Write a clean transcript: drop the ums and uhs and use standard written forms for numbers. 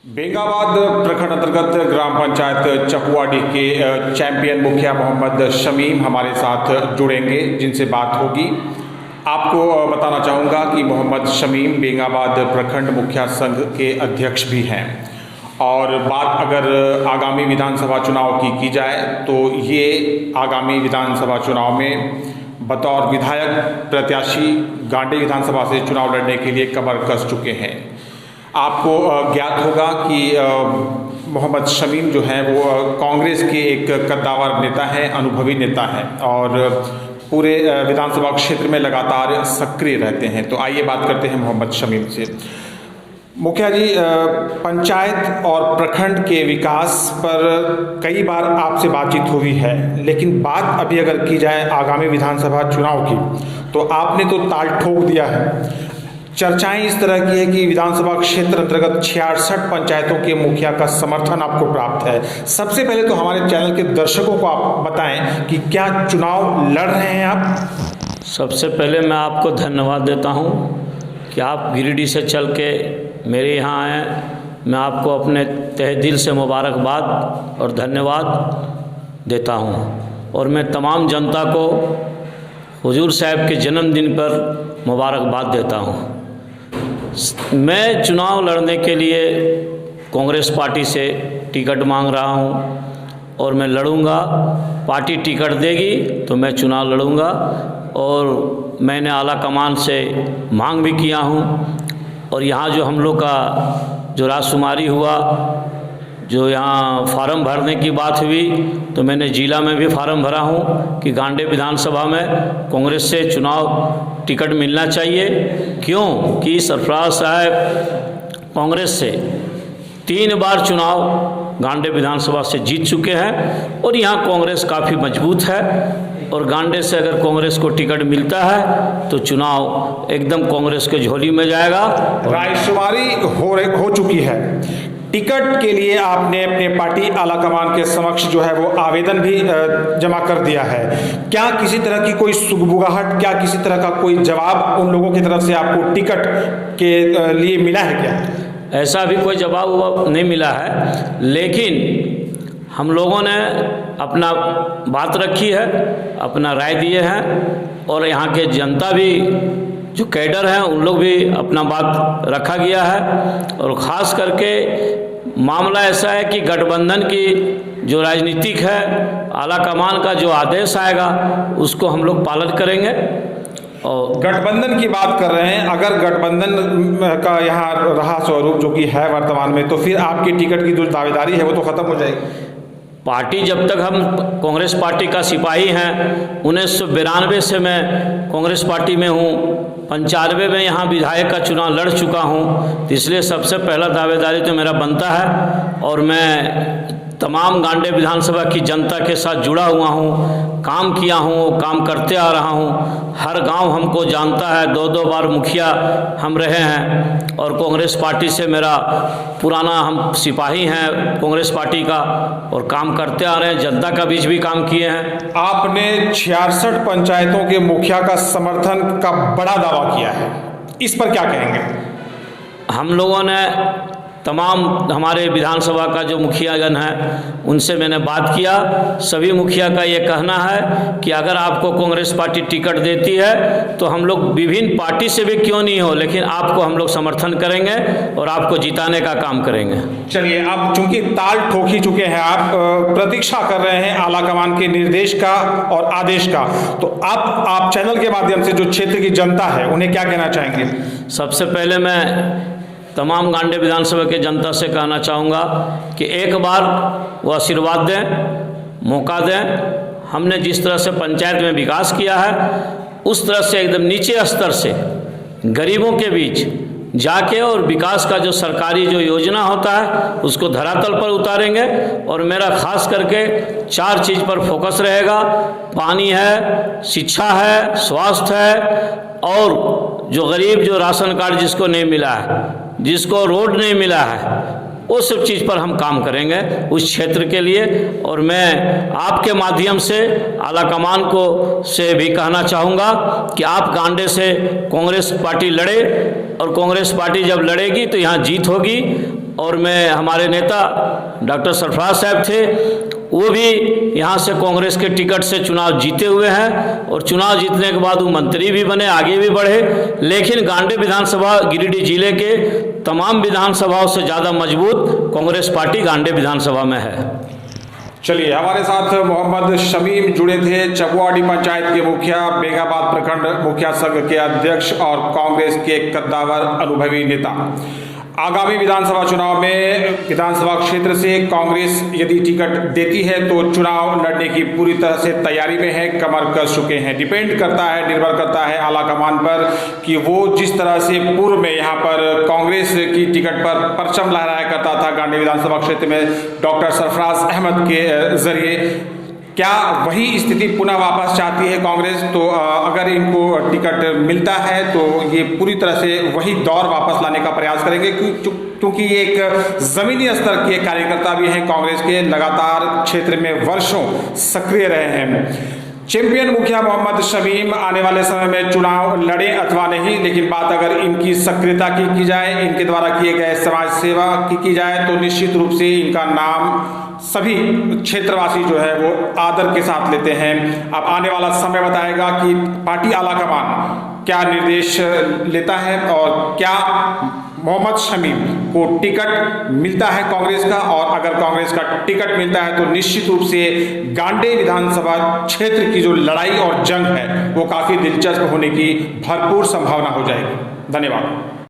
बेंगाबाद प्रखंड अंतर्गत ग्राम पंचायत चकुआडीह के चैंपियन मुखिया मोहम्मद शमीम हमारे साथ जुड़ेंगे, जिनसे बात होगी। आपको बताना चाहूँगा कि मोहम्मद शमीम बेंगाबाद प्रखंड मुखिया संघ के अध्यक्ष भी हैं और बात अगर आगामी विधानसभा चुनाव की जाए तो ये आगामी विधानसभा चुनाव में बतौर विधायक प्रत्याशी गांडी विधानसभा से चुनाव लड़ने के लिए कमर कस चुके हैं। आपको ज्ञात होगा कि मोहम्मद शमीम जो हैं वो कांग्रेस के एक कद्दावर नेता हैं, अनुभवी नेता हैं और पूरे विधानसभा क्षेत्र में लगातार सक्रिय रहते हैं। तो आइए बात करते हैं मोहम्मद शमीम से। मुखिया जी, पंचायत और प्रखंड के विकास पर कई बार आपसे बातचीत हुई है, लेकिन बात अभी अगर की जाए आगामी विधानसभा चुनाव की तो आपने तो ताल ठोक दिया है। चर्चाएं इस तरह की है कि विधानसभा क्षेत्र अंतर्गत 66 पंचायतों के मुखिया का समर्थन आपको प्राप्त है। सबसे पहले तो हमारे चैनल के दर्शकों को आप बताएं कि क्या चुनाव लड़ रहे हैं आप? सबसे पहले मैं आपको धन्यवाद देता हूं कि आप गिरिडीह से चल के मेरे यहाँ आए। मैं आपको अपने तहे दिल से मुबारकबाद और धन्यवाद देता हूं और मैं तमाम जनता को हुजूर साहब के जन्मदिन पर मुबारकबाद देता हूं। मैं चुनाव लड़ने के लिए कांग्रेस पार्टी से टिकट मांग रहा हूं और मैं लड़ूंगा। पार्टी टिकट देगी तो मैं चुनाव लड़ूंगा और मैंने आला कमान से मांग भी किया हूं। और यहाँ जो हम लोग का जो राजकुमारी हुआ, जो यहाँ फार्म भरने की बात हुई, तो मैंने जिला में भी फार्म भरा हूँ कि गांडी विधानसभा में कांग्रेस से चुनाव टिकट मिलना चाहिए। क्यों कि सरफराज साहब कांग्रेस से 3 बार चुनाव गांडी विधानसभा से जीत चुके हैं और यहाँ कांग्रेस काफ़ी मजबूत है और गांडी से अगर कांग्रेस को टिकट मिलता है तो चुनाव एकदम कांग्रेस के झोली में जाएगा। रायशुमारी हो चुकी है। टिकट के लिए आपने अपने पार्टी आलाकमान के समक्ष जो है वो आवेदन भी जमा कर दिया है। क्या किसी तरह की कोई सुगबुगाहट, क्या किसी तरह का कोई जवाब उन लोगों की तरफ से आपको टिकट के लिए मिला है क्या? ऐसा भी कोई जवाब नहीं मिला है, लेकिन हम लोगों ने अपना बात रखी है, अपना राय दिए हैं और यहाँ के जनता भी जो कैडर हैं उन लोग भी अपना बात रखा गया है। और ख़ास करके मामला ऐसा है कि गठबंधन की जो राजनीतिक है, आला कमान का जो आदेश आएगा उसको हम लोग पालन करेंगे। और गठबंधन की बात कर रहे हैं, अगर गठबंधन का यहाँ रहा स्वरूप जो कि है वर्तमान में, तो फिर आपकी टिकट की जो दावेदारी है वो तो ख़त्म हो जाएगी। पार्टी जब तक हम कांग्रेस पार्टी का सिपाही हैं, 1992 से मैं कांग्रेस पार्टी में हूँ, 95 में यहाँ विधायक का चुनाव लड़ चुका हूँ, तो इसलिए सबसे पहला दावेदारी तो मेरा बनता है और मैं तमाम गांडी विधानसभा की जनता के साथ जुड़ा हुआ हूँ, काम किया हूँ, काम करते आ रहा हूँ। हर गांव हमको जानता है, 2-2 बार मुखिया हम रहे हैं और कांग्रेस पार्टी से मेरा पुराना हम सिपाही हैं कांग्रेस पार्टी का और काम करते आ रहे हैं, जनता का बीच भी काम किए हैं। आपने 66 पंचायतों के मुखिया का समर्थन का बड़ा दावा किया है, इस पर क्या कहेंगे? हम लोगों ने तमाम हमारे विधानसभा का जो मुखियागण है उनसे मैंने बात किया। सभी मुखिया का ये कहना है कि अगर आपको कांग्रेस पार्टी टिकट देती है तो हम लोग विभिन्न पार्टी से भी क्यों नहीं हो, लेकिन आपको हम लोग समर्थन करेंगे और आपको जिताने का काम करेंगे। चलिए, अब चूंकि ताल ठोक ही चुके हैं, आप प्रतीक्षा कर रहे हैं आलाकमान के निर्देश का और आदेश का, तो आप चैनल के माध्यम से जो क्षेत्र की जनता है उन्हें क्या कहना चाहेंगे? सबसे पहले मैं तमाम गांडी विधानसभा के जनता से कहना चाहूँगा कि एक बार वो आशीर्वाद दें, मौका दें। हमने जिस तरह से पंचायत में विकास किया है उस तरह से एकदम नीचे स्तर से गरीबों के बीच जाके और विकास का जो सरकारी जो योजना होता है उसको धरातल पर उतारेंगे। और मेरा खास करके 4 चीज़ पर फोकस रहेगा। पानी है, शिक्षा है, स्वास्थ्य है और जो गरीब जो राशन कार्ड जिसको नहीं मिला है, जिसको रोड नहीं मिला है, वो सब चीज़ पर हम काम करेंगे उस क्षेत्र के लिए। और मैं आपके माध्यम से आला कमान को से भी कहना चाहूँगा कि आप गांडी से कांग्रेस पार्टी लड़े और कांग्रेस पार्टी जब लड़ेगी तो यहाँ जीत होगी और मैं हमारे नेता डॉक्टर सरफराज साहब थे, वो भी यहाँ से कांग्रेस के टिकट से चुनाव जीते हुए हैं और चुनाव जीतने के बाद वो मंत्री भी बने, आगे भी बढ़े। लेकिन गांडे विधानसभा गिरिडीह जिले के तमाम विधानसभाओं से ज़्यादा मजबूत कांग्रेस पार्टी गांडे विधानसभा में है। चलिए, हमारे साथ मोहम्मद शमीम जुड़े थे, चकुवाडी पंचायत के मुखिया, बेगाबाद प्रखंड मुखिया संघ के अध्यक्ष और कांग्रेस के कद्दावर अनुभवी नेता। आगामी विधानसभा चुनाव में विधानसभा क्षेत्र से कांग्रेस यदि टिकट देती है तो चुनाव लड़ने की पूरी तरह से तैयारी में है, कमर कस चुके हैं। डिपेंड करता है, निर्भर करता है आला कमान पर कि वो जिस तरह से पूर्व में यहाँ पर कांग्रेस की टिकट पर परचम लहराया करता था गांडे विधानसभा क्षेत्र में डॉक्टर सरफराज अहमद के जरिए, क्या वही स्थिति पुनः वापस चाहती है कांग्रेस? तो अगर इनको टिकट मिलता है तो ये पूरी तरह से वही दौर वापस लाने का प्रयास करेंगे, क्योंकि ये एक जमीनी स्तर के कार्यकर्ता भी हैं कांग्रेस के, लगातार क्षेत्र में वर्षों सक्रिय रहे हैं। चैंपियन मुखिया मोहम्मद शमीम आने वाले समय में चुनाव लड़े अथवा नहीं, लेकिन बात अगर इनकी सक्रियता की जाए, इनके द्वारा किए गए समाज सेवा की जाए तो निश्चित रूप से इनका नाम सभी क्षेत्रवासी जो है वो आदर के साथ लेते हैं। अब आने वाला समय बताएगा कि पार्टी आलाकमान क्या निर्देश लेता है और क्या मोहम्मद शमीम को टिकट मिलता है कांग्रेस का, और अगर कांग्रेस का टिकट मिलता है तो निश्चित रूप से गांडे विधानसभा क्षेत्र की जो लड़ाई और जंग है वो काफ़ी दिलचस्प होने की भरपूर संभावना हो जाएगी। धन्यवाद।